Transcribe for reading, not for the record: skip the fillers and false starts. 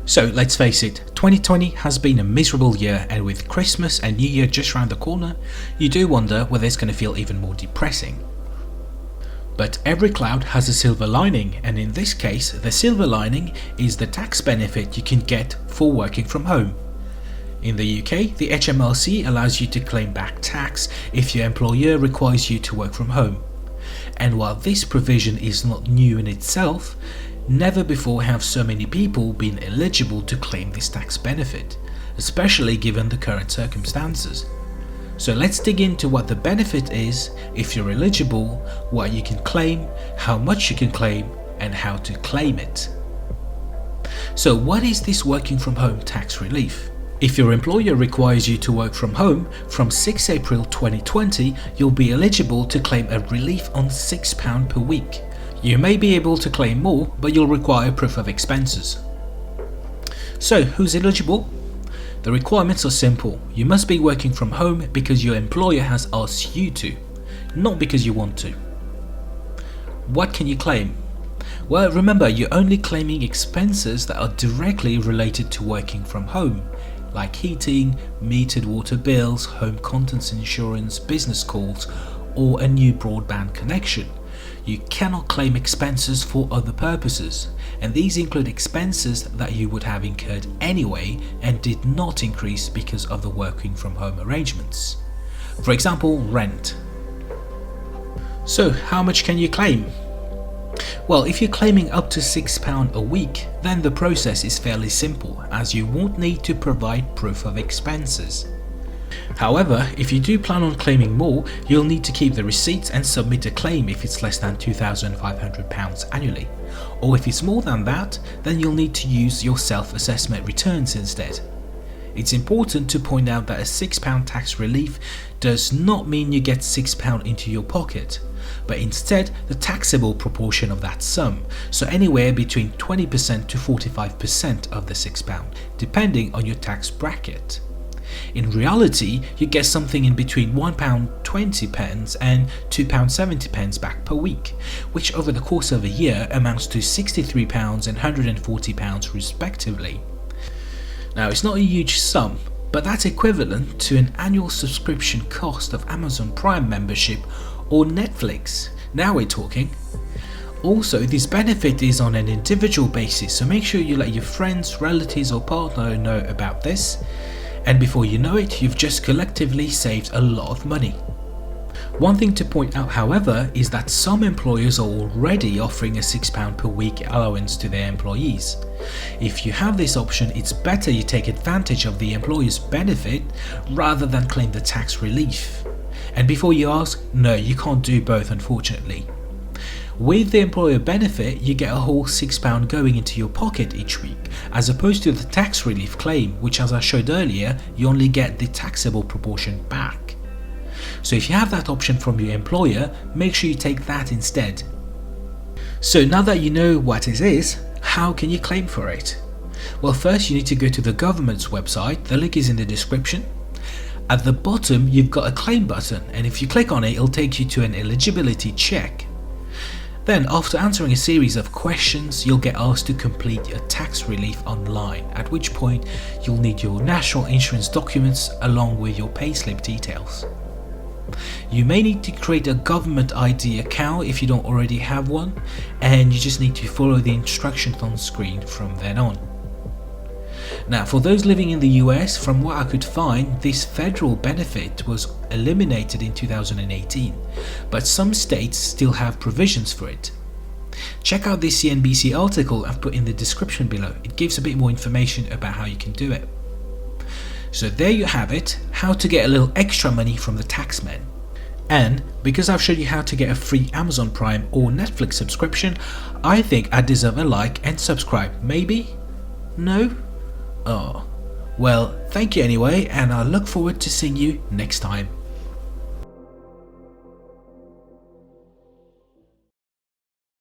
So let's face it, 2020 has been a miserable year, and with Christmas and New Year just round the corner, you do wonder whether it's going to feel even more depressing. But every cloud has a silver lining, and in this case, the silver lining is the tax benefit you can get for working from home. In the UK, the HMRC allows you to claim back tax if your employer requires you to work from home. And while this provision is not new in itself, never before have so many people been eligible to claim this tax benefit, especially given the current circumstances. So let's dig into what the benefit is, if you're eligible, what you can claim, how much you can claim, and how to claim it. So what is this working from home tax relief? If your employer requires you to work from home, from 6 April 2020, you'll be eligible to claim a relief on £6 per week. You may be able to claim more, but you'll require proof of expenses. So, who's eligible? The requirements are simple. You must be working from home because your employer has asked you to, not because you want to. What can you claim? Well, remember, you're only claiming expenses that are directly related to working from home, like heating, metered water bills, home contents insurance, business calls, or a new broadband connection. You cannot claim expenses for other purposes, and these include expenses that you would have incurred anyway and did not increase because of the working from home arrangements. For example, rent. So how much can you claim? Well, if you're claiming up to £6 a week, then the process is fairly simple, as you won't need to provide proof of expenses. However, if you do plan on claiming more, you'll need to keep the receipts and submit a claim if it's less than £2,500 annually. Or if it's more than that, then you'll need to use your self-assessment returns instead. It's important to point out that a £6 tax relief does not mean you get £6 into your pocket, but instead the taxable proportion of that sum, so anywhere between 20% to 45% of the £6, depending on your tax bracket. In reality, you get something in between £1.20 and £2.70 back per week, which over the course of a year amounts to £63 and £140 respectively. Now, it's not a huge sum, but that's equivalent to an annual subscription cost of Amazon Prime membership or Netflix. Now we're talking. Also, this benefit is on an individual basis, so make sure you let your friends, relatives or partner know about this. And before you know it, you've just collectively saved a lot of money. One thing to point out, however, is that some employers are already offering a £6 per week allowance to their employees. If you have this option, it's better you take advantage of the employer's benefit rather than claim the tax relief. And before you ask, no, you can't do both, unfortunately. With the employer benefit, you get a whole £6 going into your pocket each week, as opposed to the tax relief claim, which, as I showed earlier, you only get the taxable proportion back. So if you have that option from your employer, make sure you take that instead. So now that you know what it is, how can you claim for it? Well, first you need to go to the government's website. The link is in the description. At the bottom, you've got a claim button, and if you click on it, it'll take you to an eligibility check. Then, after answering a series of questions, you'll get asked to complete your tax relief online, at which point you'll need your national insurance documents along with your payslip details. You may need to create a government ID account if you don't already have one, and you just need to follow the instructions on screen from then on. Now, for those living in the US, from what I could find, this federal benefit was eliminated in 2018, but some states still have provisions for it. Check out this CNBC article I've put in the description below. It gives a bit more information about how you can do it. So there you have it, how to get a little extra money from the taxman. And because I've showed you how to get a free Amazon Prime or Netflix subscription, I think I deserve a like and subscribe. Maybe? No? Oh, well, thank you anyway, and I look forward to seeing you next time.